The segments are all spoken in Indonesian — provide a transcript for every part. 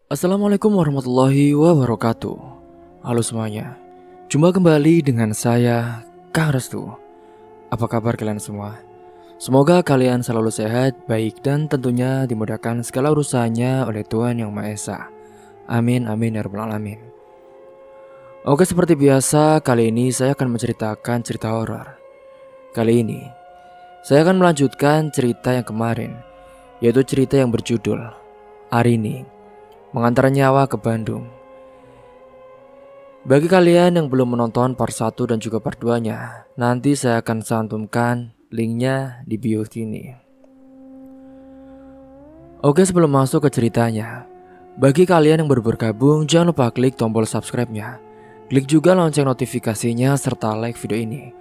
Assalamualaikum warahmatullahi wabarakatuh. Halo semuanya. Jumpa kembali dengan saya, Kang Restu. Apa kabar kalian semua? Semoga kalian selalu sehat, baik, dan tentunya dimudahkan segala urusannya oleh Tuhan Yang Maha Esa. Amin, amin, ya rabbal alamin. Oke, seperti biasa, kali ini saya akan menceritakan cerita horor. Kali ini, saya akan melanjutkan cerita yang kemarin, yaitu cerita yang berjudul Arini Mengantar Nyawa ke Bandung. Bagi kalian yang belum menonton part 1 dan juga part 2-nya, nanti saya akan cantumkan linknya di bio sini. Oke, sebelum masuk ke ceritanya, bagi kalian yang baru bergabung, jangan lupa klik tombol subscribe-nya. Klik juga lonceng notifikasinya serta like video ini,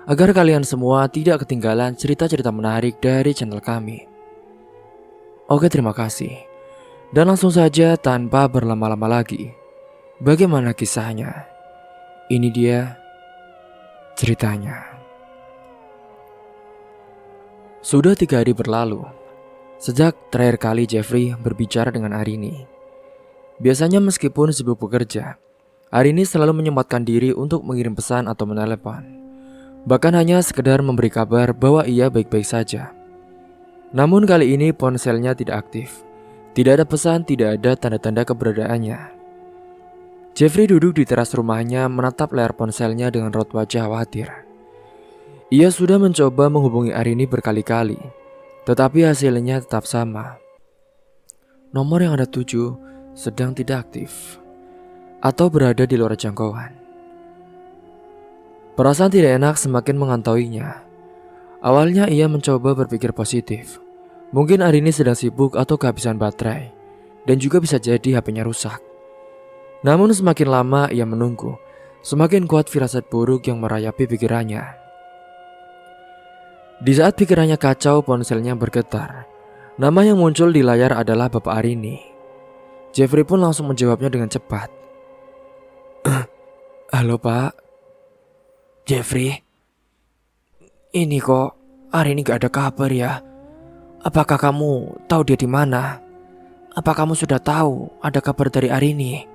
agar kalian semua tidak ketinggalan cerita-cerita menarik dari channel kami. Oke, terima kasih. Dan langsung saja tanpa berlama-lama lagi, bagaimana kisahnya? Ini dia ceritanya. Sudah 3 hari berlalu sejak terakhir kali Jeffrey berbicara dengan Arini. Biasanya meskipun sibuk bekerja, Arini selalu menyempatkan diri untuk mengirim pesan atau menelepon. Bahkan hanya sekedar memberi kabar bahwa ia baik-baik saja. Namun kali ini ponselnya tidak aktif. Tidak ada pesan, tidak ada tanda-tanda keberadaannya. Jeffrey duduk di teras rumahnya menatap layar ponselnya dengan raut wajah khawatir. Ia sudah mencoba menghubungi Arini berkali-kali, tetapi hasilnya tetap sama. Nomor yang ada 7 sedang tidak aktif atau berada di luar jangkauan. Perasaan tidak enak semakin mengantoinya. Awalnya ia mencoba berpikir positif. Mungkin Arini sedang sibuk atau kehabisan baterai, dan juga bisa jadi HP-nya rusak. Namun semakin lama ia menunggu, semakin kuat firasat buruk yang merayapi pikirannya. Di saat pikirannya kacau, ponselnya bergetar. Nama yang muncul di layar adalah Bapak Arini. Jeffrey pun langsung menjawabnya dengan cepat. Halo Pak. Jeffrey, ini kok Arini gak ada kabar ya? Apakah kamu tahu dia di mana? Apa kamu sudah tahu ada kabar dari Arini?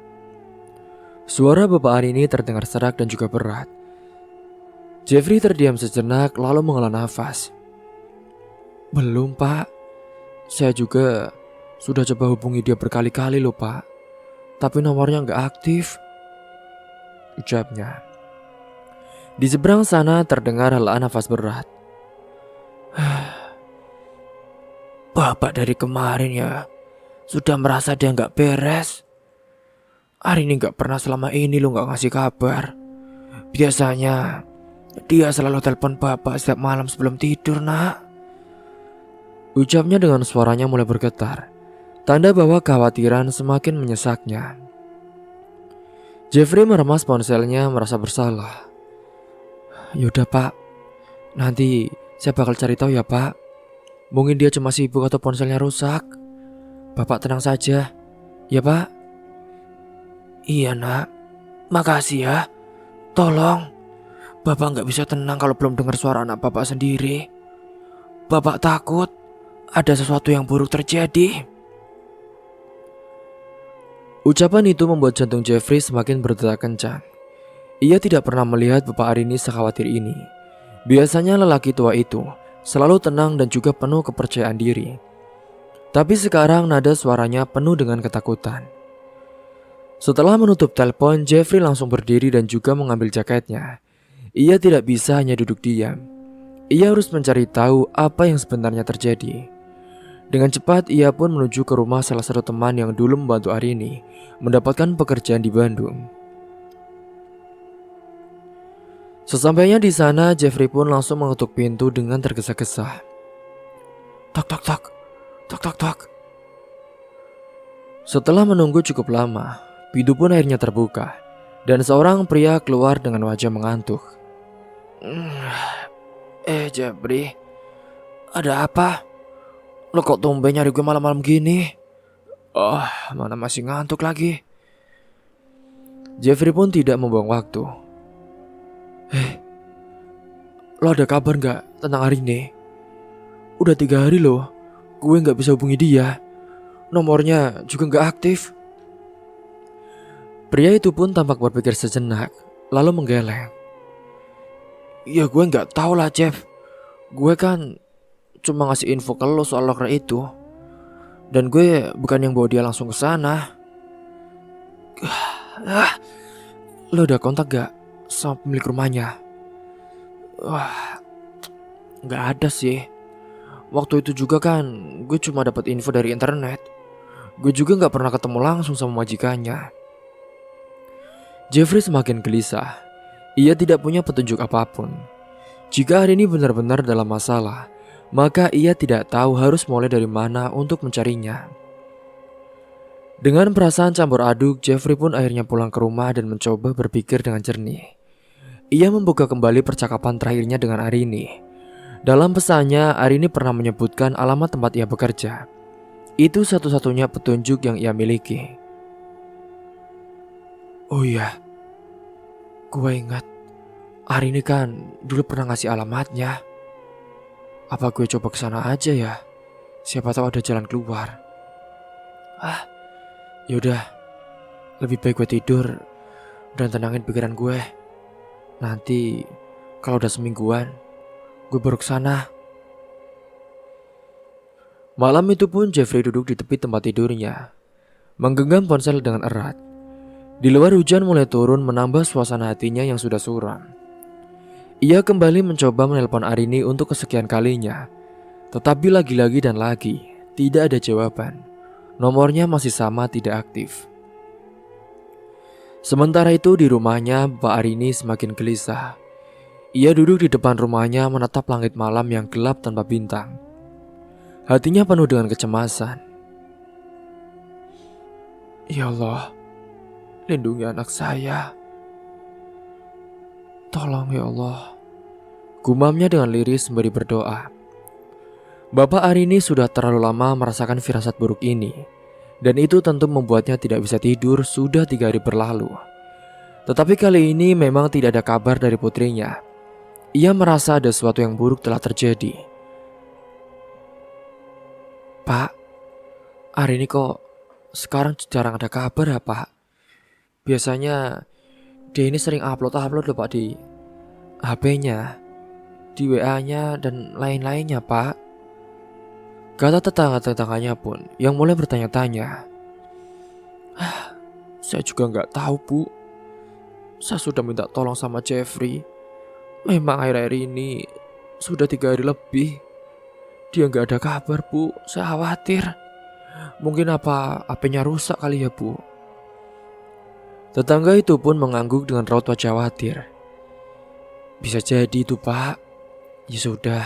Suara Bapak Arini terdengar serak dan juga berat. Jeffrey terdiam sejenak lalu menghela nafas. Belum Pak. Saya juga sudah coba hubungi dia berkali-kali loh Pak. Tapi nomornya nggak aktif, ucapnya. Di seberang sana terdengar helaan nafas berat. Bapak dari kemarin ya sudah merasa dia nggak beres. Arini nggak pernah selama ini lo nggak ngasih kabar. Biasanya dia selalu telepon bapak setiap malam sebelum tidur nak. Ucapnya dengan suaranya mulai bergetar, tanda bahwa kekhawatiran semakin menyesaknya. Jeffrey meremas ponselnya merasa bersalah. Yaudah Pak, nanti saya bakal cari tahu ya Pak. Mungkin dia cuma sibuk atau ponselnya rusak. Bapak tenang saja, ya Pak? Iya nak, makasih ya. Tolong, Bapak gak bisa tenang kalau belum dengar suara anak Bapak sendiri. Bapak takut ada sesuatu yang buruk terjadi. Ucapan itu membuat jantung Jeffrey semakin berdetak kencang. Ia tidak pernah melihat Bapak Arini sekhawatir ini. Biasanya lelaki tua itu selalu tenang dan juga penuh kepercayaan diri. Tapi sekarang nada suaranya penuh dengan ketakutan. Setelah menutup telepon, Jeffrey langsung berdiri dan juga mengambil jaketnya. Ia tidak bisa hanya duduk diam. Ia harus mencari tahu apa yang sebenarnya terjadi. Dengan cepat ia pun menuju ke rumah salah satu teman yang dulu membantu Arini mendapatkan pekerjaan di Bandung. Sesampainya di sana, Jeffrey pun langsung mengetuk pintu dengan tergesa-gesa. Tok tok tok, tok tok tok. Setelah menunggu cukup lama, pintu pun akhirnya terbuka dan seorang pria keluar dengan wajah mengantuk. Jeffrey, ada apa? Lo kok tumben nyari gue malam-malam gini? Oh, mana masih ngantuk lagi. Jeffrey pun tidak membuang waktu. Lo ada kabar gak tentang Arini? Udah 3 hari loh gue gak bisa hubungi dia. Nomornya juga gak aktif. Pria itu pun tampak berpikir sejenak, lalu menggeleng. Ya gue nggak tahu lah Jeff. Gue kan cuma ngasih info ke lo soal loker itu. Dan gue bukan yang bawa dia langsung ke sana. Lo udah kontak gak sama pemilik rumahnya? Wah, nggak ada sih. Waktu itu juga kan gue cuma dapat info dari internet. Gue juga nggak pernah ketemu langsung sama majikannya. Jeffrey semakin gelisah. Ia tidak punya petunjuk apapun. Jika hari ini benar-benar dalam masalah, maka ia tidak tahu harus mulai dari mana untuk mencarinya. Dengan perasaan campur aduk, Jeffrey pun akhirnya pulang ke rumah dan mencoba berpikir dengan jernih. Ia membuka kembali percakapan terakhirnya dengan Arini. Dalam pesannya, Arini pernah menyebutkan alamat tempat ia bekerja. Itu satu-satunya petunjuk yang ia miliki. Oh iya, gue ingat. Arini kan dulu pernah ngasih alamatnya. Apa gue coba kesana aja ya? Siapa tahu ada jalan keluar. Yaudah, lebih baik gue tidur dan tenangin pikiran gue. Nanti kalau udah semingguan, gue baru kesana. Malam itu pun Jeffrey duduk di tepi tempat tidurnya, menggenggam ponsel dengan erat. Di luar hujan mulai turun menambah suasana hatinya yang sudah suram. Ia kembali mencoba menelpon Arini untuk kesekian kalinya. Tetapi lagi-lagi dan lagi, tidak ada jawaban. Nomornya masih sama tidak aktif. Sementara itu di rumahnya, Bapak Arini semakin gelisah. Ia duduk di depan rumahnya menatap langit malam yang gelap tanpa bintang. Hatinya penuh dengan kecemasan. Ya Allah, lindungi anak saya. Tolong ya Allah, gumamnya dengan liris sembari berdoa. Bapak Arini sudah terlalu lama merasakan firasat buruk ini, dan itu tentu membuatnya tidak bisa tidur sudah 3 hari berlalu. Tetapi kali ini memang tidak ada kabar dari putrinya. Ia merasa ada sesuatu yang buruk telah terjadi. Pak, Arini kok sekarang jarang ada kabar ya Pak? Biasanya dia ini sering upload loh Pak di HP-nya, di WA-nya dan lain-lainnya Pak. Kata tetangga-tetangganya pun yang mulai bertanya-tanya. Saya juga nggak tahu Bu. Saya sudah minta tolong sama Jeffrey. Memang akhir-akhir ini sudah 3 hari lebih dia nggak ada kabar Bu. Saya khawatir. Mungkin apa HP-nya rusak kali ya Bu. Tetangga itu pun mengangguk dengan raut wajah khawatir. Bisa jadi itu Pak. Ya sudah,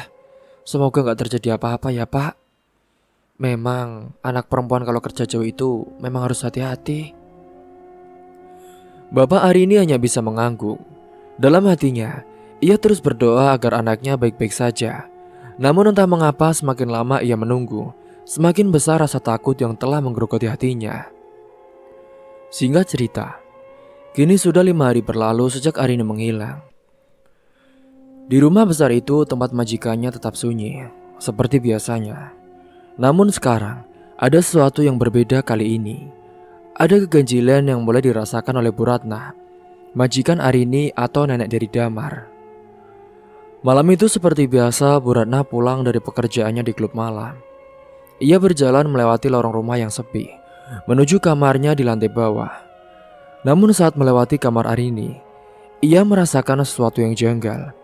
semoga nggak terjadi apa-apa ya Pak. Memang anak perempuan kalau kerja jauh itu memang harus hati-hati. Bapak Arini hanya bisa mengangguk. Dalam hatinya, ia terus berdoa agar anaknya baik-baik saja. Namun entah mengapa semakin lama ia menunggu, semakin besar rasa takut yang telah menggerogoti hatinya. Singkat cerita, kini sudah 5 hari berlalu sejak Arini menghilang. Di rumah besar itu tempat majikannya tetap sunyi, seperti biasanya. Namun sekarang, ada sesuatu yang berbeda kali ini. Ada keganjilan yang mulai dirasakan oleh Bu Ratna, majikan Arini atau nenek dari Damar. Malam itu seperti biasa, Bu Ratna pulang dari pekerjaannya di klub malam. Ia berjalan melewati lorong rumah yang sepi, menuju kamarnya di lantai bawah. Namun saat melewati kamar Arini, ia merasakan sesuatu yang janggal.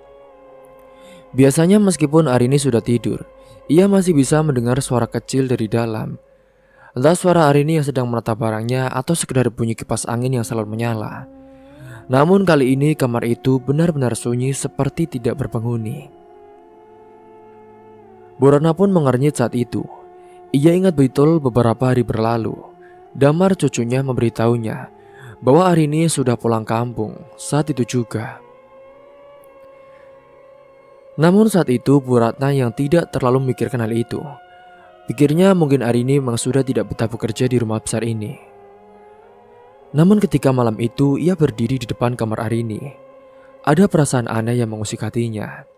Biasanya meskipun Arini sudah tidur, ia masih bisa mendengar suara kecil dari dalam. Entah suara Arini yang sedang menatap barangnya atau sekedar bunyi kipas angin yang selalu menyala. Namun kali ini kamar itu benar-benar sunyi seperti tidak berpenghuni. Bu Ratna pun mengernyit saat itu. Ia ingat betul beberapa hari berlalu, Damar cucunya memberitahunya bahwa Arini sudah pulang kampung saat itu juga. Namun saat itu Bu Ratna yang tidak terlalu memikirkan hal itu. Pikirnya mungkin Arini memang sudah tidak betah bekerja di rumah besar ini. Namun ketika malam itu ia berdiri di depan kamar Arini, ada perasaan aneh yang mengusik hatinya.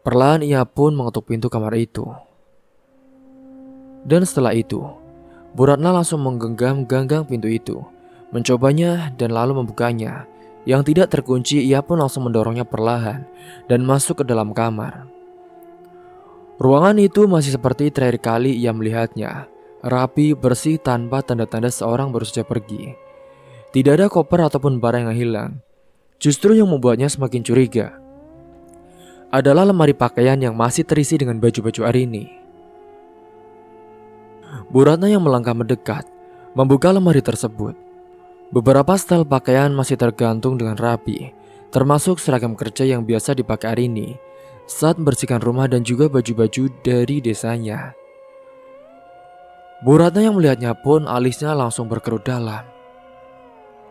Perlahan ia pun mengetuk pintu kamar itu. Dan setelah itu, Bu Ratna langsung menggenggam ganggang pintu itu, Mencobanya dan lalu membukanya. Yang tidak terkunci, ia pun langsung mendorongnya perlahan dan masuk ke dalam kamar. Ruangan itu masih seperti terakhir kali ia melihatnya. Rapi, bersih, tanpa tanda-tanda seorang baru saja pergi. Tidak ada koper ataupun barang yang hilang. Justru yang membuatnya semakin curiga adalah lemari pakaian yang masih terisi dengan baju-baju Arini. Bu Ratna yang melangkah mendekat, membuka lemari tersebut. Beberapa setel pakaian masih tergantung dengan rapi, termasuk seragam kerja yang biasa dipakai Arini saat membersihkan rumah dan juga baju-baju dari desanya. Bu Ratna yang melihatnya pun alisnya langsung berkerut dalam.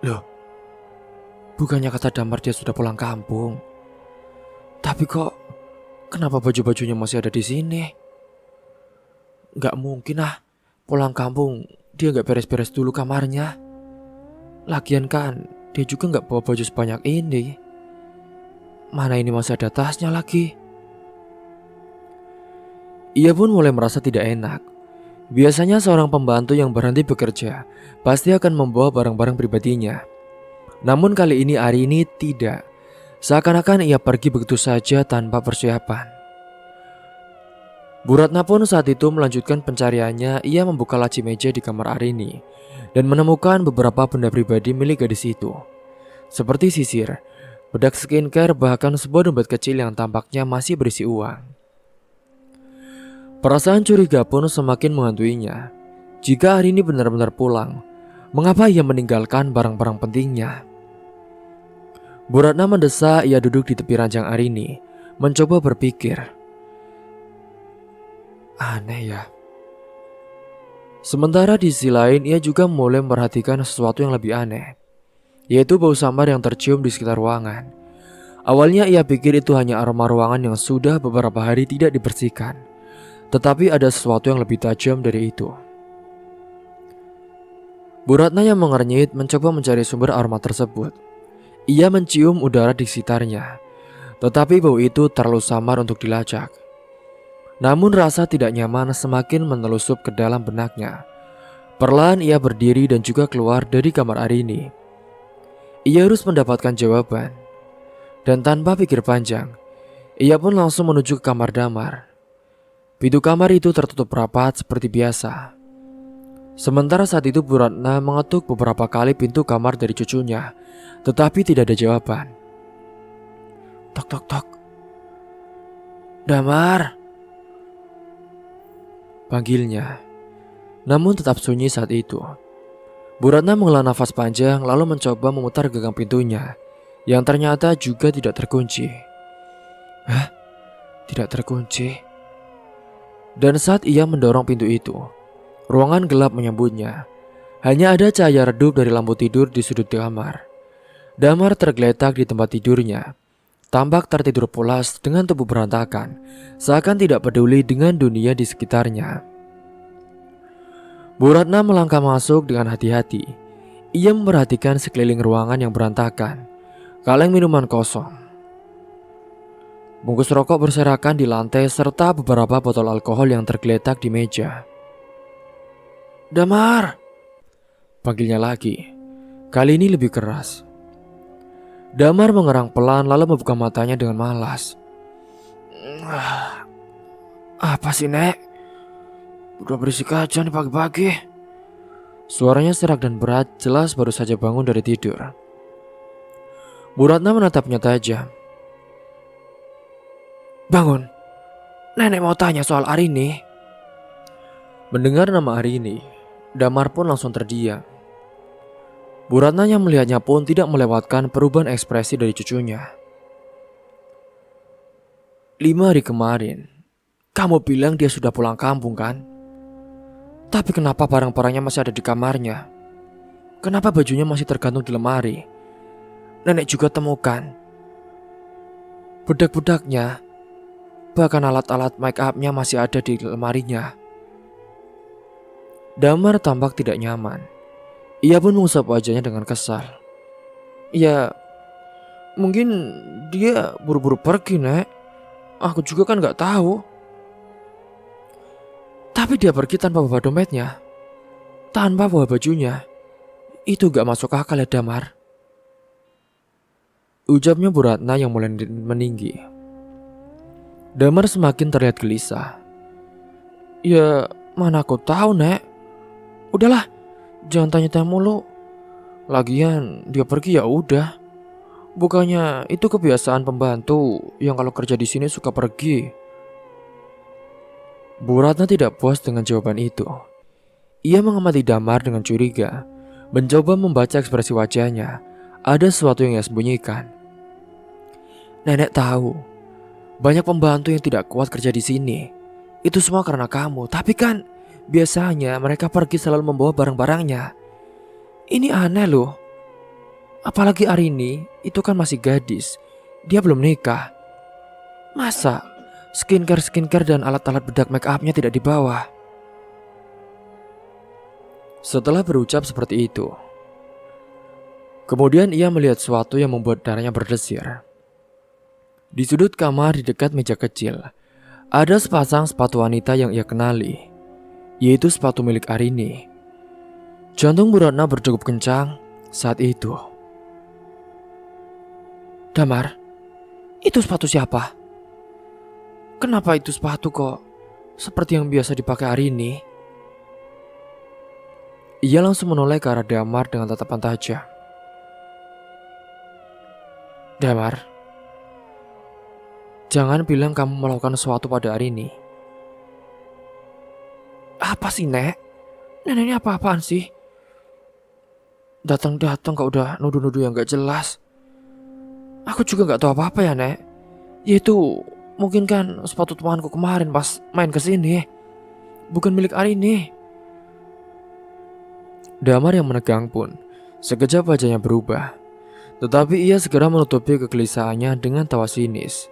Loh, bukannya kata Damar dia sudah pulang kampung? Tapi kok kenapa baju-bajunya masih ada di sini? Gak mungkin pulang kampung dia gak beres-beres dulu kamarnya. Lagian kan dia juga gak bawa baju sebanyak ini. Mana ini masih ada tasnya lagi. Ia pun mulai merasa tidak enak. Biasanya seorang pembantu yang berhenti bekerja pasti akan membawa barang-barang pribadinya. Namun kali ini Arini tidak. Seakan-akan ia pergi begitu saja tanpa persiapan. Bu Ratna pun saat itu melanjutkan pencariannya. Ia membuka laci meja di kamar Arini dan menemukan beberapa benda pribadi milik gadis itu, seperti sisir, bedak skincare, bahkan sebuah dompet kecil yang tampaknya masih berisi uang. Perasaan curiga pun semakin menghantuinya. Jika Arini benar-benar pulang, mengapa ia meninggalkan barang-barang pentingnya? Bu Ratna mendesak. Ia duduk di tepi ranjang Arini, mencoba berpikir. Aneh ya. Sementara di sisi lain ia juga mulai memperhatikan sesuatu yang lebih aneh, yaitu bau samar yang tercium di sekitar ruangan. Awalnya ia pikir itu hanya aroma ruangan yang sudah beberapa hari tidak dibersihkan, tetapi ada sesuatu yang lebih tajam dari itu. Bu Ratna yang mengernyit mencoba mencari sumber aroma tersebut. Ia mencium udara di sekitarnya, tetapi bau itu terlalu samar untuk dilacak. Namun rasa tidak nyaman semakin menelusup ke dalam benaknya. Perlahan ia berdiri dan juga keluar dari kamar Arini. Ia harus mendapatkan jawaban. Dan tanpa pikir panjang, ia pun langsung menuju ke kamar Damar. Pintu kamar itu tertutup rapat seperti biasa. Sementara saat itu Bu Ratna mengetuk beberapa kali pintu kamar dari cucunya, tetapi tidak ada jawaban. Tok tok tok. Damar, panggilnya. Namun tetap sunyi saat itu. Bu Ratna menghela nafas panjang lalu mencoba memutar gagang pintunya, yang ternyata juga tidak terkunci. Hah? Tidak terkunci. Dan saat ia mendorong pintu itu, ruangan gelap menyambutnya. Hanya ada cahaya redup dari lampu tidur di sudut kamar. Damar tergeletak di tempat tidurnya, tampak tertidur pulas dengan tubuh berantakan, seakan tidak peduli dengan dunia di sekitarnya. Bu Ratna melangkah masuk dengan hati-hati. Ia memperhatikan sekeliling ruangan yang berantakan, kaleng minuman kosong, bungkus rokok berserakan di lantai, serta beberapa botol alkohol yang tergeletak di meja. Damar, panggilnya lagi. Kali ini lebih keras. Damar mengerang pelan lalu membuka matanya dengan malas. Apa sih, Nek? Udah berisik aja nih pagi-pagi. Suaranya serak dan berat, jelas baru saja bangun dari tidur. Bu Ratna menatapnya tajam. Bangun, Nenek mau tanya soal Arini. Mendengar nama Arini, Damar pun langsung terdiam. Bu Ratna yang melihatnya pun tidak melewatkan perubahan ekspresi dari cucunya. 5 hari kemarin, kamu bilang dia sudah pulang kampung kan? Tapi kenapa barang-barangnya masih ada di kamarnya? Kenapa bajunya masih tergantung di lemari? Nenek juga temukan bedak-bedaknya, bahkan alat-alat make up-nya masih ada di lemarinya. Damar tampak tidak nyaman. Ia pun mengusap wajahnya dengan kesal. Ya, mungkin dia buru-buru pergi, Nek. Aku juga kan gak tahu. Tapi dia pergi tanpa bawa dompetnya, tanpa bawa bajunya. Itu gak masuk akal ya Damar, ucapnya Bu Ratna yang mulai meninggi. Damar semakin terlihat gelisah. Ya mana aku tahu Nek. Udahlah, jangan tanya-tanya mulu. Lagian dia pergi ya udah. Bukannya itu kebiasaan pembantu yang kalau kerja di sini suka pergi. Bu Ratna tidak puas dengan jawaban itu. Ia mengamati Damar dengan curiga, mencoba membaca ekspresi wajahnya. Ada sesuatu yang ia sembunyikan. Nenek tahu, banyak pembantu yang tidak kuat kerja di sini. Itu semua karena kamu. Tapi kan biasanya mereka pergi selalu membawa barang-barangnya. Ini aneh loh. Apalagi Arini, itu kan masih gadis. Dia belum nikah. Masa skincare dan alat-alat bedak make upnya tidak dibawa? Setelah berucap seperti itu, kemudian ia melihat sesuatu yang membuat darahnya berdesir. Di sudut kamar di dekat meja kecil, ada sepasang sepatu wanita yang ia kenali, yaitu sepatu milik Arini. Jantung Bu Ratna berdegup kencang saat itu. Damar, itu sepatu siapa? Kenapa itu sepatu kok seperti yang biasa dipakai Arini? Ia langsung menoleh ke arah Damar dengan tatapan tajam. Damar, jangan bilang kamu melakukan sesuatu pada Arini. Apa sih, Nek? Nenek ini apa-apaan sih? Datang-datang kau udah nuduh-nuduh yang gak jelas. Aku juga gak tahu apa-apa ya, Nek. Yaitu mungkin kan sepatu temanku kemarin pas main kesini. Bukan milik Arini. Damar yang menegang pun sekejap wajahnya berubah. Tetapi ia segera menutupi kegelisahannya dengan tawa sinis.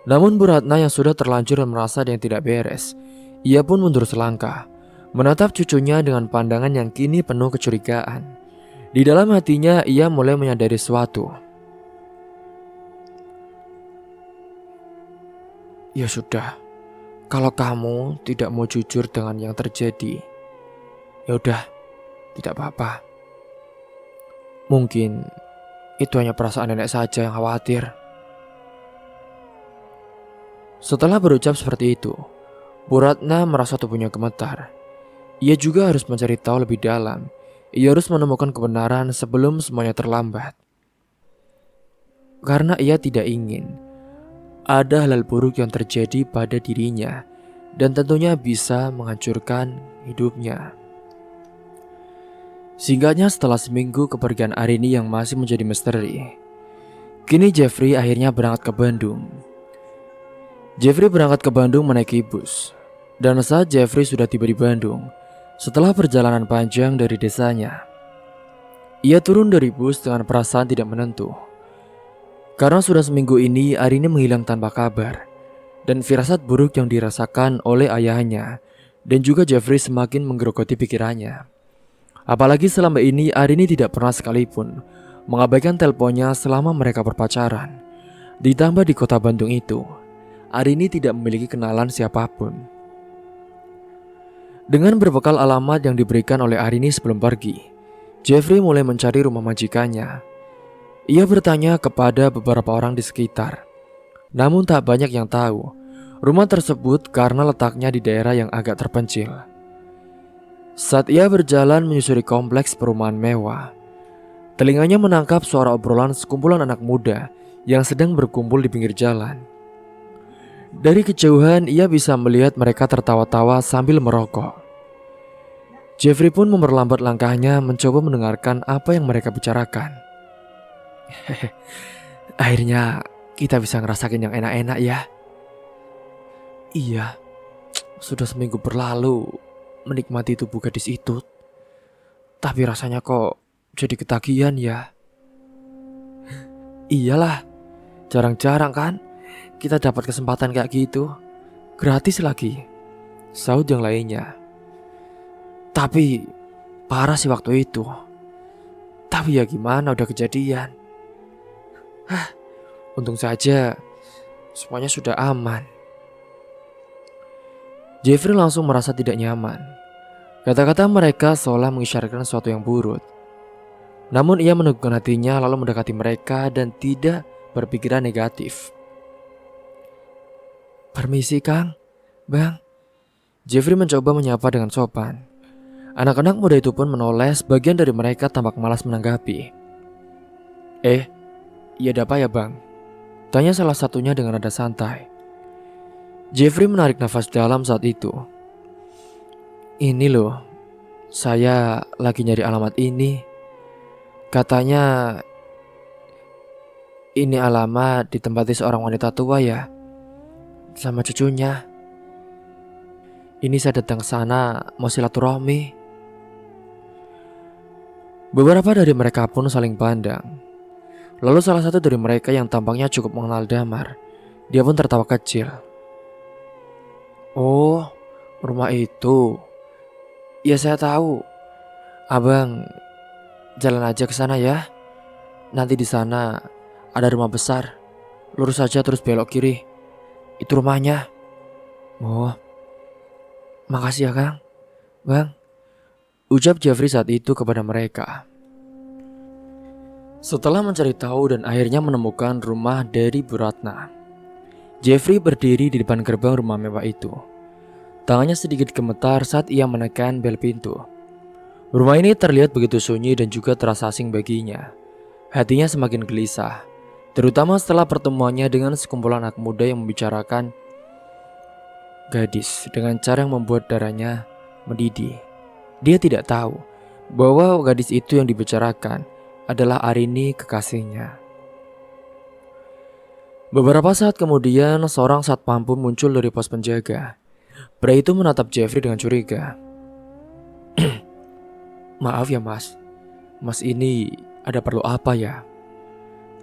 Namun Bu Ratna yang sudah terlanjur merasa ada yang tidak beres, ia pun mundur selangkah, menatap cucunya dengan pandangan yang kini penuh kecurigaan. Di dalam hatinya ia mulai menyadari sesuatu. Ya sudah, kalau kamu tidak mau jujur dengan yang terjadi, ya udah, tidak apa-apa. Mungkin itu hanya perasaan nenek saja yang khawatir. Setelah berucap seperti itu, Bu Ratna merasa tubuhnya gemetar. Ia juga harus mencari tahu lebih dalam. Ia harus menemukan kebenaran sebelum semuanya terlambat. Karena ia tidak ingin ada hal buruk yang terjadi pada dirinya dan tentunya bisa menghancurkan hidupnya. Singkatnya, setelah seminggu kepergian Arini yang masih menjadi misteri, kini Jeffrey akhirnya berangkat ke Bandung. Jeffrey berangkat ke Bandung menaiki bus. Dan saat Jeffrey sudah tiba di Bandung, setelah perjalanan panjang dari desanya, ia turun dari bus dengan perasaan tidak menentu. Karena sudah seminggu ini Arini menghilang tanpa kabar, dan firasat buruk yang dirasakan oleh ayahnya dan juga Jeffrey semakin menggerogoti pikirannya. Apalagi selama ini Arini tidak pernah sekalipun mengabaikan teleponnya selama mereka berpacaran. Ditambah di kota Bandung itu, Arini tidak memiliki kenalan siapapun. Dengan berbekal alamat yang diberikan oleh Arini sebelum pergi, Jeffrey mulai mencari rumah majikannya. Ia bertanya kepada beberapa orang di sekitar, namun tak banyak yang tahu rumah tersebut karena letaknya di daerah yang agak terpencil. Saat ia berjalan menyusuri kompleks perumahan mewah, telinganya menangkap suara obrolan sekumpulan anak muda yang sedang berkumpul di pinggir jalan. Dari kejauhan ia bisa melihat mereka tertawa-tawa sambil merokok. Jeffrey pun memperlambat langkahnya mencoba mendengarkan apa yang mereka bicarakan. Akhirnya kita bisa ngerasain yang enak-enak ya. Iya, sudah seminggu berlalu menikmati tubuh gadis itu. Tapi rasanya kok jadi ketagihan ya. Iyalah, jarang-jarang kan kita dapat kesempatan kayak gitu. Gratis lagi, sahut yang lainnya. Tapi parah sih waktu itu. Tapi ya gimana, udah kejadian. Untung saja semuanya sudah aman. Jeffrey langsung merasa tidak nyaman. Kata-kata mereka seolah mengisyaratkan sesuatu yang buruk. Namun ia meneguhkan hatinya lalu mendekati mereka dan tidak berpikiran negatif. "Permisi Kang, Bang." Jeffrey mencoba menyapa dengan sopan. Anak-anak muda itu pun menoleh, sebagian dari mereka tampak malas menanggapi. Iya ada apa ya Bang?" tanya salah satunya dengan nada santai. Jeffrey menarik nafas dalam saat itu. "Ini loh, saya lagi nyari alamat ini. Katanya ini alamat ditempati seorang wanita tua ya, sama cucunya. Ini saya datang ke sana mau silaturahmi." Beberapa dari mereka pun saling pandang. Lalu salah satu dari mereka yang tampaknya cukup mengenal Damar, dia pun tertawa kecil. "Oh, rumah itu. Ya saya tahu. Abang jalan aja ke sana ya. Nanti di sana ada rumah besar. Lurus saja terus belok kiri. Itu rumahnya." "Oh, makasih ya Kang, Bang," ucap Jeffrey saat itu kepada mereka. Setelah mencari tahu dan akhirnya menemukan rumah dari Bu Ratna, Jeffrey berdiri di depan gerbang rumah mewah itu. Tangannya sedikit gemetar saat ia menekan bel pintu. Rumah ini terlihat begitu sunyi dan juga terasa asing baginya. Hatinya semakin gelisah, terutama setelah pertemuannya dengan sekumpulan anak muda yang membicarakan gadis dengan cara yang membuat darahnya mendidih. Dia tidak tahu bahwa gadis itu yang dibicarakan adalah Arini, kekasihnya. Beberapa saat kemudian, seorang satpam pun muncul dari pos penjaga. Pria itu menatap Jeffrey dengan curiga. "Maaf ya mas, mas ini ada perlu apa ya?"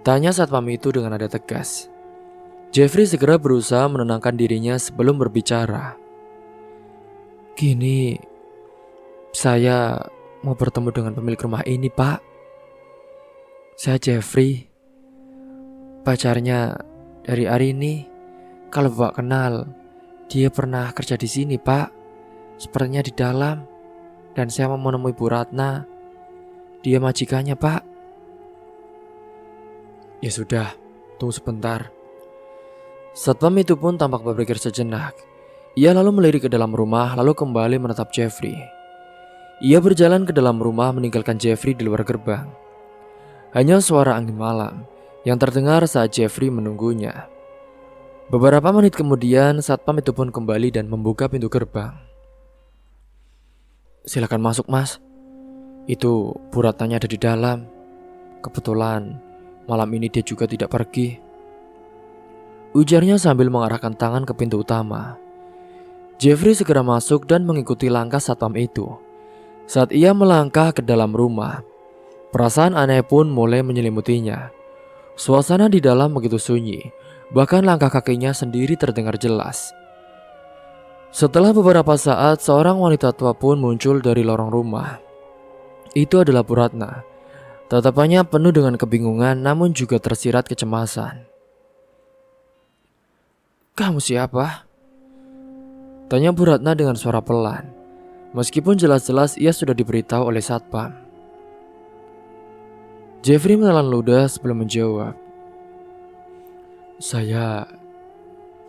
tanya satpam itu dengan nada tegas. Jeffrey segera berusaha menenangkan dirinya sebelum berbicara. "Gini, saya mau bertemu dengan pemilik rumah ini pak. Saya Jeffrey, pacarnya dari Arini. Kalau bapak kenal, dia pernah kerja di sini pak. Sepertinya di dalam. Dan saya mau menemui Bu Ratna. Dia majikannya pak." "Ya sudah, tunggu sebentar." Satpam itu pun tampak berpikir sejenak. Ia lalu melirik ke dalam rumah lalu kembali menatap Jeffrey. Ia berjalan ke dalam rumah meninggalkan Jeffrey di luar gerbang. Hanya suara angin malam yang terdengar saat Jeffrey menunggunya. Beberapa menit kemudian, satpam itu pun kembali dan membuka pintu gerbang. "Silakan masuk mas. Itu Bu Ratnanya ada di dalam. Kebetulan malam ini dia juga tidak pergi," ujarnya sambil mengarahkan tangan ke pintu utama. Jeffrey segera masuk dan mengikuti langkah satpam itu. Saat ia melangkah ke dalam rumah, perasaan aneh pun mulai menyelimutinya. Suasana di dalam begitu sunyi, bahkan langkah kakinya sendiri terdengar jelas. Setelah beberapa saat, seorang wanita tua pun muncul dari lorong rumah. Itu adalah Bu Ratna. Tatapannya penuh dengan kebingungan namun juga tersirat kecemasan. "Kamu siapa?" tanya Bu Ratna dengan suara pelan. Meskipun jelas-jelas ia sudah diberitahu oleh satpam. Jeffrey menelan ludah sebelum menjawab. "Saya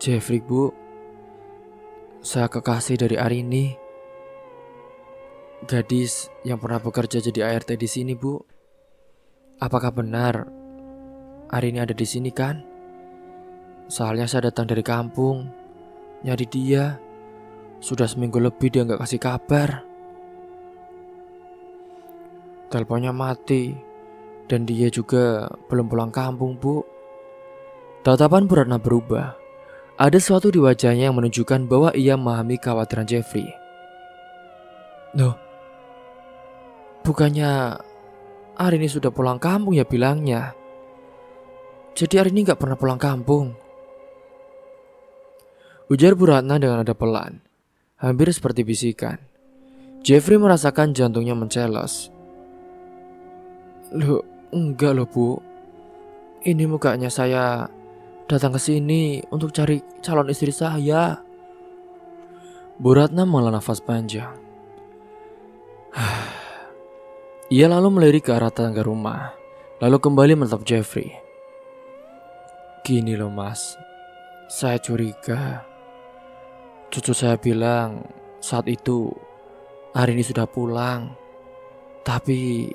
Jeffrey bu. Saya kekasih dari Arini, gadis yang pernah bekerja jadi ART di sini bu. Apakah benar Arini ada di sini kan? Soalnya saya datang dari kampung nyari dia. Sudah seminggu lebih dia nggak kasih kabar. Teleponnya mati. Dan dia juga belum pulang kampung bu." Tatapan Bu Ratna berubah. Ada sesuatu di wajahnya yang menunjukkan bahwa ia memahami kekhawatiran Jeffrey. "Loh, bukannya Arini sudah pulang kampung ya bilangnya? Jadi Arini gak pernah pulang kampung?" ujar Bu Ratna dengan nada pelan, hampir seperti bisikan. Jeffrey merasakan jantungnya mencelos. "Loh, enggak loh bu. Ini mukanya saya datang ke sini untuk cari calon istri saya." Bu Ratna menghela nafas panjang. Ia lalu melirik ke arah tangga rumah, lalu kembali menatap Jeffrey. Gini loh mas, saya curiga. Cucu saya bilang saat itu Arini sudah pulang. Tapi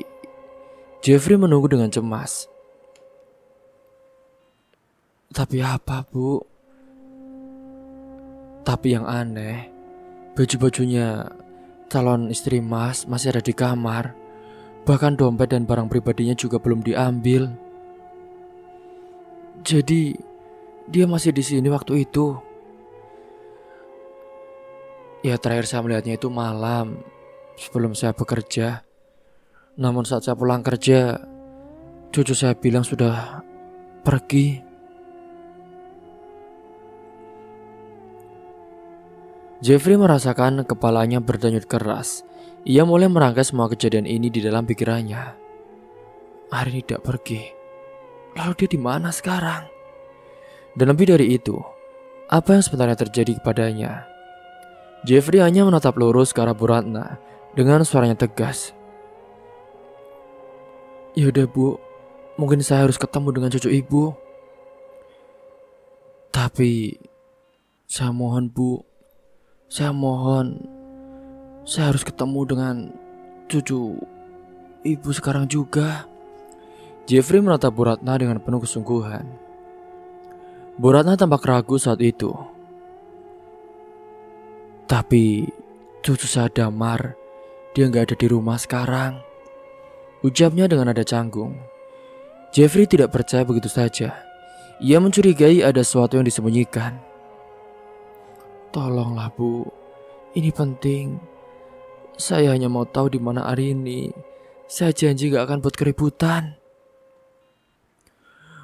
Jeffrey menunggu dengan cemas. Tapi apa bu? Tapi yang aneh, baju-bajunya calon istri mas masih ada di kamar. Bahkan dompet dan barang pribadinya juga belum diambil. Jadi dia masih di sini waktu itu. Ya terakhir saya melihatnya itu malam sebelum saya bekerja. Namun saat saya pulang kerja, cucu saya bilang sudah pergi. Jeffrey merasakan kepalanya berdenyut keras. Ia mulai merangkai semua kejadian ini di dalam pikirannya. Arini tidak pergi. Lalu dia di mana sekarang? Dan lebih dari itu, apa yang sebenarnya terjadi kepadanya? Jeffrey hanya menatap lurus ke arah Bu Ratna dengan suaranya tegas. Yaudah bu, mungkin saya harus ketemu dengan cucu ibu. Tapi saya mohon bu, saya mohon, saya harus ketemu dengan cucu ibu sekarang juga. Jeffrey menatap Bu Ratna dengan penuh kesungguhan. Bu Ratna tampak ragu saat itu. Tapi cucu saya Damar, dia gak ada di rumah sekarang, ucapnya dengan nada canggung. Jeffrey tidak percaya begitu saja. Ia mencurigai ada sesuatu yang disembunyikan. Tolonglah bu, ini penting. Saya hanya mau tahu di mana Arini. Saya janji gak akan buat keributan.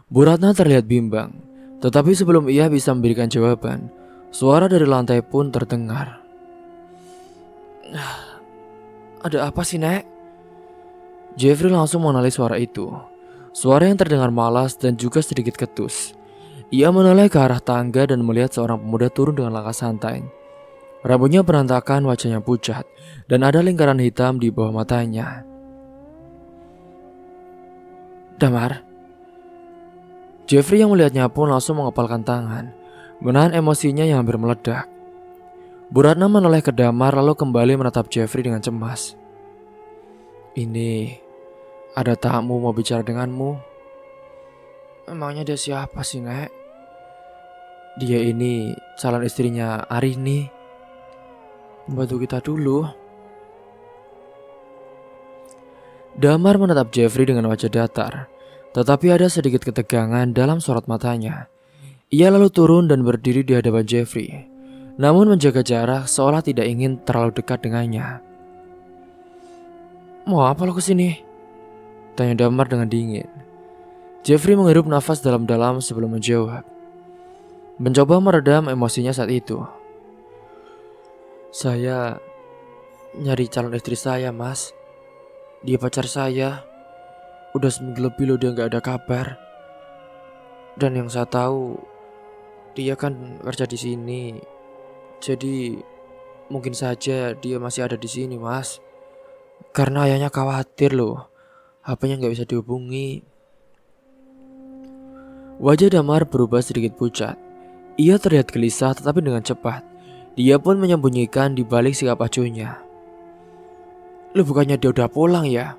Bu Ratna terlihat bimbang, tetapi sebelum ia bisa memberikan jawaban, suara dari lantai pun terdengar. Ada apa sih nek? Jeffrey langsung mengenali suara itu. Suara yang terdengar malas dan juga sedikit ketus. Ia menoleh ke arah tangga dan melihat seorang pemuda turun dengan langkah santai. Rambutnya berantakan, wajahnya pucat, dan ada lingkaran hitam di bawah matanya. Damar. Jeffrey yang melihatnya pun langsung mengepalkan tangan, menahan emosinya yang hampir meledak. Bu Ratna menoleh ke Damar lalu kembali menatap Jeffrey dengan cemas. Ini, ada tamu mau bicara denganmu. Emangnya dia siapa sih nek? Dia ini calon istrinya Arini, pembantu kita dulu. Damar menatap Jeffrey dengan wajah datar, tetapi ada sedikit ketegangan dalam sorot matanya. Ia lalu turun dan berdiri di hadapan Jeffrey, namun menjaga jarak seolah tidak ingin terlalu dekat dengannya. Mau apa lo kesini? Tanya Damar dengan dingin. Jeffrey menghirup nafas dalam-dalam sebelum menjawab, mencoba meredam emosinya saat itu. Saya nyari calon istri saya mas. Dia pacar saya. Udah seminggu lebih loh dia gak ada kabar. Dan yang saya tahu, dia kan kerja di sini. Jadi mungkin saja dia masih ada di sini mas. Karena ayahnya khawatir loh, HP-nya gak bisa dihubungi. Wajah Damar berubah sedikit pucat. Ia terlihat gelisah tetapi dengan cepat dia pun menyembunyikan di balik sikap acuhnya. Lu bukannya dia udah pulang ya?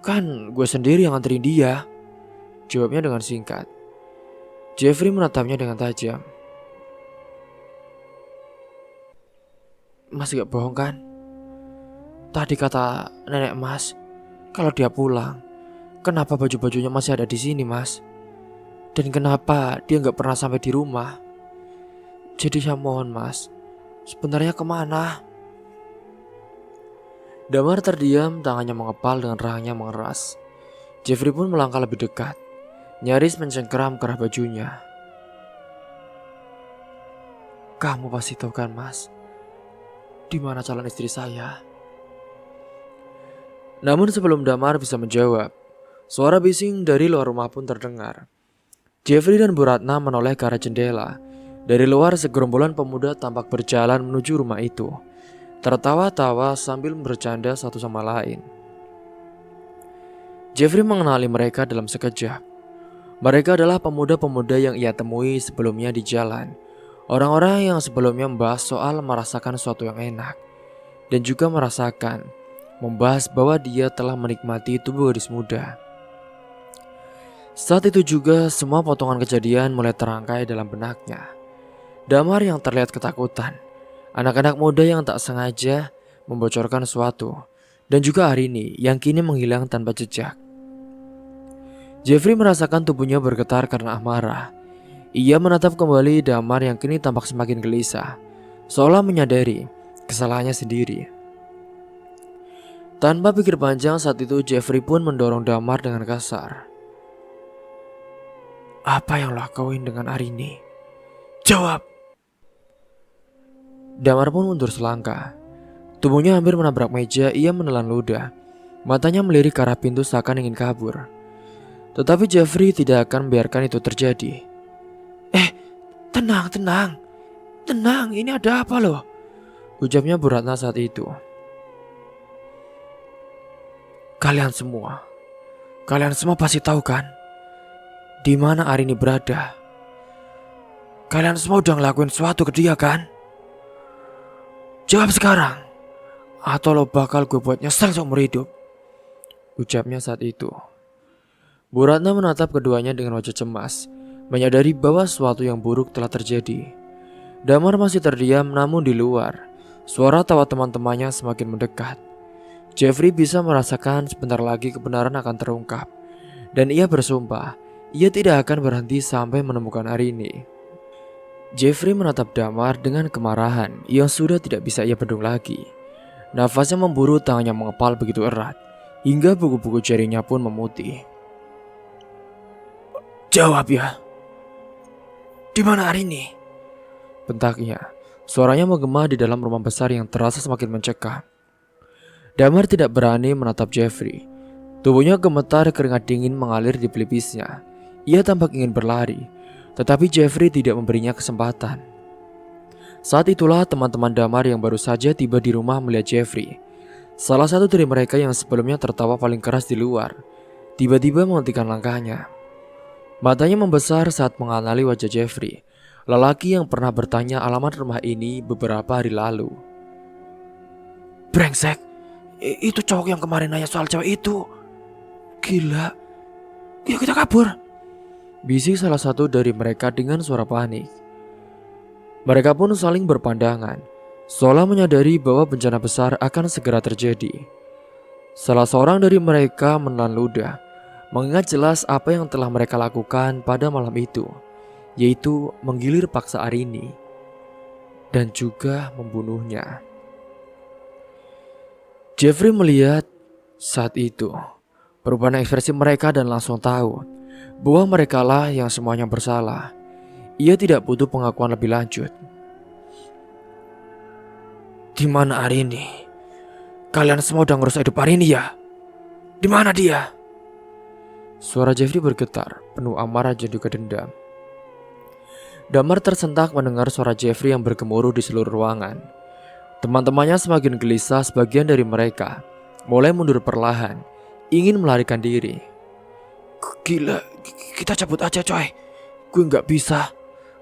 Kan gue sendiri yang nganterin dia, jawabnya dengan singkat. Jeffrey menatapnya dengan tajam. Mas gak bohong kan? Tadi kata nenek mas, kalau dia pulang, kenapa baju-bajunya masih ada di sini mas? Dan kenapa dia gak pernah sampai di rumah? Jadi saya mohon mas, sebenarnya kemana? Damar terdiam, tangannya mengepal dengan rahangnya mengeras. Jeffrey pun melangkah lebih dekat, nyaris mencengkeram ke arah bajunya. Kamu pasti tahu kan mas, di mana calon istri saya? Namun sebelum Damar bisa menjawab, suara bising dari luar rumah pun terdengar. Jeffrey dan Bu Ratna menoleh ke arah jendela. Dari luar segerombolan pemuda tampak berjalan menuju rumah itu, tertawa-tawa sambil bercanda satu sama lain. Jeffrey mengenali mereka dalam sekejap. Mereka adalah pemuda-pemuda yang ia temui sebelumnya di jalan. Orang-orang yang sebelumnya membahas soal merasakan sesuatu yang enak. Dan juga membahas bahwa dia telah menikmati tubuh gadis muda. Saat itu juga semua potongan kejadian mulai terangkai dalam benaknya. Damar yang terlihat ketakutan, anak-anak muda yang tak sengaja membocorkan sesuatu, dan juga Arini yang kini menghilang tanpa jejak. Jeffrey merasakan tubuhnya bergetar karena amarah. Ia menatap kembali Damar yang kini tampak semakin gelisah, seolah menyadari kesalahannya sendiri. Tanpa pikir panjang saat itu Jeffrey pun mendorong Damar dengan kasar. "Apa yang lo lakuin dengan Arini? Jawab!" Damar pun mundur selangkah. Tubuhnya hampir menabrak meja, ia menelan ludah. Matanya melirik ke arah pintu seakan ingin kabur. Tetapi Jeffrey tidak akan membiarkan itu terjadi. Tenang, ini ada apa loh?" ucapnya Bu Ratna saat itu. Kalian semua pasti tahu kan di mana Arini berada. Kalian semua udah ngelakuin sesuatu ke dia kan? Jawab sekarang, atau lo bakal gue buat nyesel seumur hidup, ucapnya saat itu. Bu Ratna menatap keduanya dengan wajah cemas, menyadari bahwa sesuatu yang buruk telah terjadi. Damar masih terdiam, namun di luar, suara tawa teman-temannya semakin mendekat. Jeffrey bisa merasakan sebentar lagi kebenaran akan terungkap, dan ia bersumpah ia tidak akan berhenti sampai menemukan Arini. Jeffrey menatap Damar dengan kemarahan yang sudah tidak bisa ia bendung lagi. Nafasnya memburu, tangannya mengepal begitu erat, hingga buku-buku jarinya pun memutih. "Jawab ya, di mana Arini?" bentaknya. Suaranya menggema di dalam rumah besar yang terasa semakin mencekam. Damar tidak berani menatap Jeffrey. Tubuhnya gemetar, keringat dingin mengalir di pelipisnya. Ia tampak ingin berlari, tetapi Jeffrey tidak memberinya kesempatan. Saat itulah teman-teman Damar yang baru saja tiba di rumah melihat Jeffrey. Salah satu dari mereka yang sebelumnya tertawa paling keras di luar, tiba-tiba menghentikan langkahnya. Matanya membesar saat mengenali wajah Jeffrey, lelaki yang pernah bertanya alamat rumah ini beberapa hari lalu. "Brengsek, itu cowok yang kemarin nanya soal cewek itu. Gila, yuk kita kabur," bisik salah satu dari mereka dengan suara panik. Mereka pun saling berpandangan, seolah menyadari bahwa bencana besar akan segera terjadi. Salah seorang dari mereka menelan ludah, mengingat jelas apa yang telah mereka lakukan pada malam itu, yaitu menggilir paksa Arini dan juga membunuhnya. Jeffrey melihat saat itu perubahan ekspresi mereka dan langsung tahu bahwa merekalah yang semuanya bersalah. Ia tidak butuh pengakuan lebih lanjut. "Di mana Arini? Kalian semua udah ngurus hidup Arini ya? Di mana dia?" Suara Jeffrey bergetar, penuh amarah dan juga dendam. Damar tersentak mendengar suara Jeffrey yang bergemuruh di seluruh ruangan. Teman-temannya semakin gelisah, sebagian dari mereka mulai mundur perlahan, ingin melarikan diri. "Gila, kita cabut aja coy. Gue gak bisa,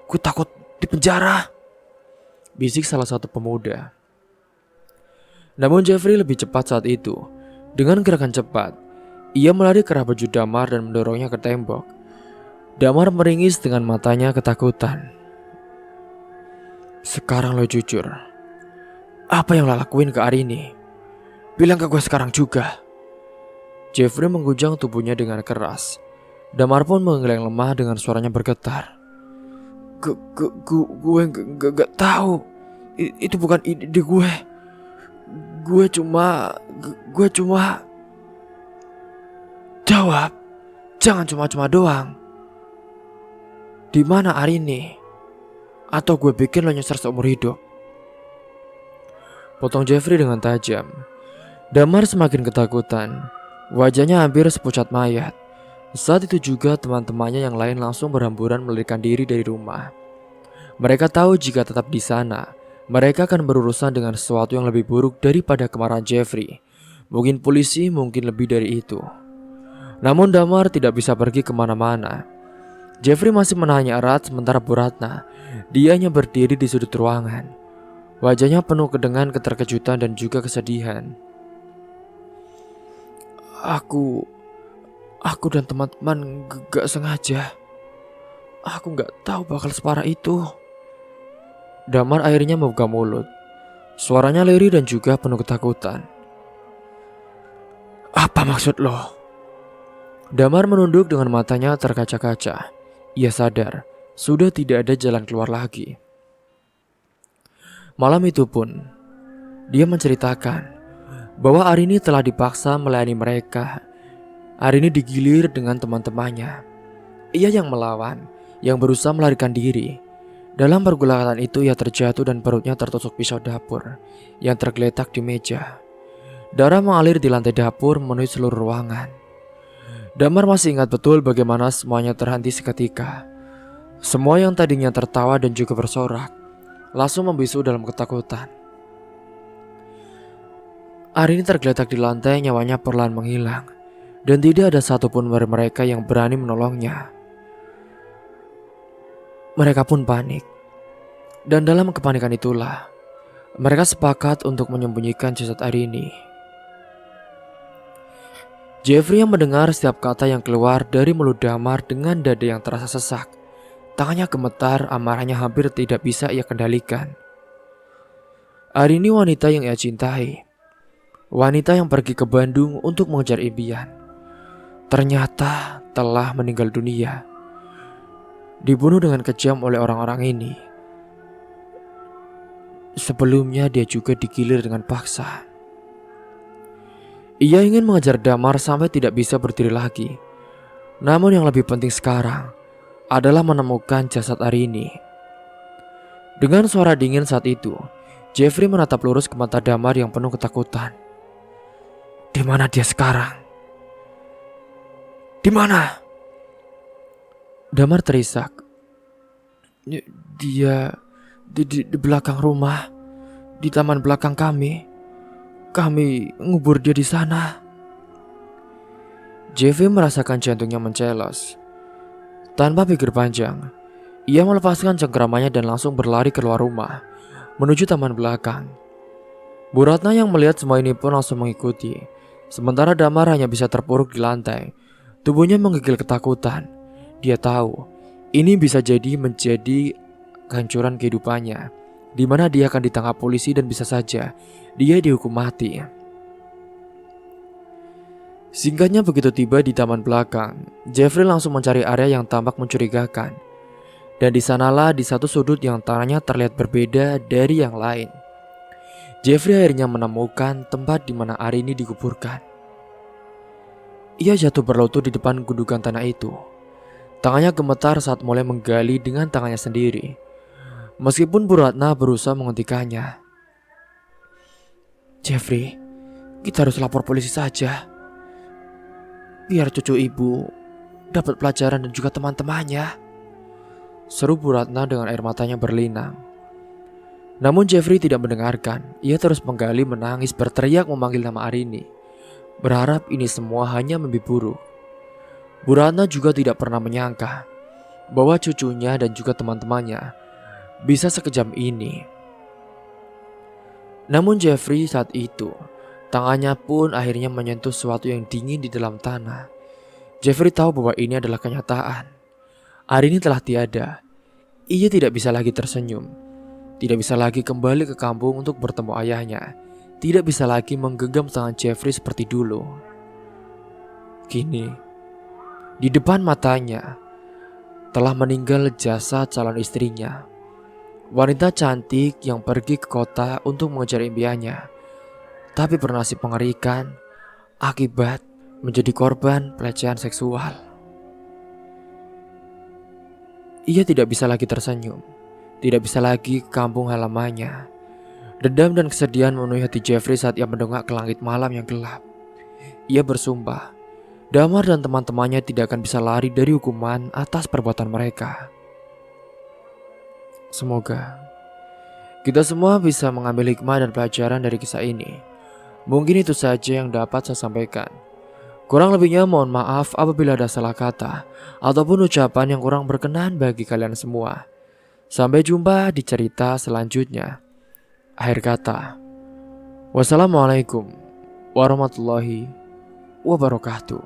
gue takut di penjara," bisik salah satu pemuda. Namun Jeffrey lebih cepat saat itu. Dengan gerakan cepat, ia melari ke arah baju Damar dan mendorongnya ke tembok. Damar meringis dengan matanya ketakutan. "Sekarang lo jujur, apa yang lo lakuin ke Arini? Bilang ke gue sekarang juga." Jeffrey menggujang tubuhnya dengan keras. Damar pun menggeleng lemah dengan suaranya bergetar. Gue gak tahu. Itu bukan ide gue. Gue cuma Jawab, jangan cuma-cuma doang. Di mana Arini? Atau gue bikin lo nyesar seumur hidup. Potong Jeffrey dengan tajam. Damar semakin ketakutan. Wajahnya hampir sepucat mayat. Saat itu juga teman-temannya yang lain langsung berhamburan melarikan diri dari rumah. Mereka tahu jika tetap di sana, mereka akan berurusan dengan sesuatu yang lebih buruk daripada kemarahan Jeffrey. Mungkin polisi, mungkin lebih dari itu. Namun Damar tidak bisa pergi kemana-mana. Jeffrey masih menahannya erat sementara Bu Ratna, dianya berdiri di sudut ruangan. Wajahnya penuh dengan keterkejutan dan juga kesedihan. Aku dan teman-teman gak sengaja. Aku gak tahu bakal separah itu. Damar akhirnya membuka mulut. Suaranya lirih dan juga penuh ketakutan. Apa maksud lo? Damar menunduk dengan matanya terkaca-kaca. Ia sadar, sudah tidak ada jalan keluar lagi. Malam itu pun, dia menceritakan bahwa Arini telah dipaksa melayani mereka. Arini digilir dengan teman-temannya. Ia yang melawan, yang berusaha melarikan diri. Dalam pergulatan itu ia terjatuh dan perutnya tertusuk pisau dapur yang tergeletak di meja. Darah mengalir di lantai dapur memenuhi seluruh ruangan. Damar masih ingat betul bagaimana semuanya terhenti seketika. Semua yang tadinya tertawa dan juga bersorak langsung membisu dalam ketakutan. Arini tergeletak di lantai, nyawanya perlahan menghilang, dan tidak ada satupun dari mereka yang berani menolongnya. Mereka pun panik, dan dalam kepanikan itulah mereka sepakat untuk menyembunyikan jasad Arini. Jeffrey yang mendengar setiap kata yang keluar dari mulut Damar dengan dada yang terasa sesak. Tangannya gemetar, amarahnya hampir tidak bisa ia kendalikan. Arini wanita yang ia cintai. Wanita yang pergi ke Bandung untuk mengejar impian. Ternyata telah meninggal dunia. Dibunuh dengan kejam oleh orang-orang ini. Sebelumnya dia juga digilir dengan paksa. Ia ingin mengejar Damar sampai tidak bisa berdiri lagi. Namun yang lebih penting sekarang adalah menemukan jasad Arini. Dengan suara dingin saat itu, Jeffrey menatap lurus ke mata Damar yang penuh ketakutan. Di mana dia sekarang? Di mana? Damar terisak. Dia di belakang rumah, di taman belakang kami. Kami ngubur dia di sana. Jeffrey merasakan jantungnya mencelos. Tanpa pikir panjang, ia melepaskan cengkeramannya dan langsung berlari keluar rumah, menuju taman belakang. Bu Ratna yang melihat semua ini pun langsung mengikuti. Sementara Damar hanya bisa terpuruk di lantai. Tubuhnya menggigil ketakutan. Dia tahu, ini bisa menjadi kehancuran kehidupannya, di mana dia akan ditangkap polisi dan bisa saja dia dihukum mati. Singkatnya begitu tiba di taman belakang, Jeffrey langsung mencari area yang tampak mencurigakan. Dan di sanalah di satu sudut yang tanahnya terlihat berbeda dari yang lain. Jeffrey akhirnya menemukan tempat di mana Arini dikuburkan. Ia jatuh berlutut di depan gundukan tanah itu. Tangannya gemetar saat mulai menggali dengan tangannya sendiri. Meskipun Bu Ratna berusaha menghentikannya. Jeffrey, kita harus lapor polisi saja. Biar cucu ibu dapat pelajaran dan juga teman-temannya. Seru Bu Ratna dengan air matanya berlinang. Namun Jeffrey tidak mendengarkan. Ia terus menggali, menangis, berteriak memanggil nama Arini. Berharap ini semua hanya mimpi buruk. Bu Ratna juga tidak pernah menyangka bahwa cucunya dan juga teman-temannya bisa sekejam ini. Namun Jeffrey saat itu, tangannya pun akhirnya menyentuh sesuatu yang dingin di dalam tanah. Jeffrey tahu bahwa ini adalah kenyataan. Arini telah tiada. Ia tidak bisa lagi tersenyum. Tidak bisa lagi kembali ke kampung untuk bertemu ayahnya. Tidak bisa lagi menggenggam tangan Jeffrey seperti dulu. Kini, di depan matanya, telah meninggal jasad calon istrinya. Wanita cantik yang pergi ke kota untuk mengejar impiannya, tapi bernasib mengerikan akibat menjadi korban pelecehan seksual. Ia tidak bisa lagi tersenyum, tidak bisa lagi ke kampung halamannya. Dendam dan kesedihan memenuhi hati Jeffrey saat ia mendongak ke langit malam yang gelap. Ia bersumpah, Damar dan teman-temannya tidak akan bisa lari dari hukuman atas perbuatan mereka. Semoga kita semua bisa mengambil hikmah dan pelajaran dari kisah ini. Mungkin itu saja yang dapat saya sampaikan. Kurang lebihnya mohon maaf apabila ada salah kata ataupun ucapan yang kurang berkenan bagi kalian semua. Sampai jumpa di cerita selanjutnya. Akhir kata, wassalamualaikum warahmatullahi wabarakatuh.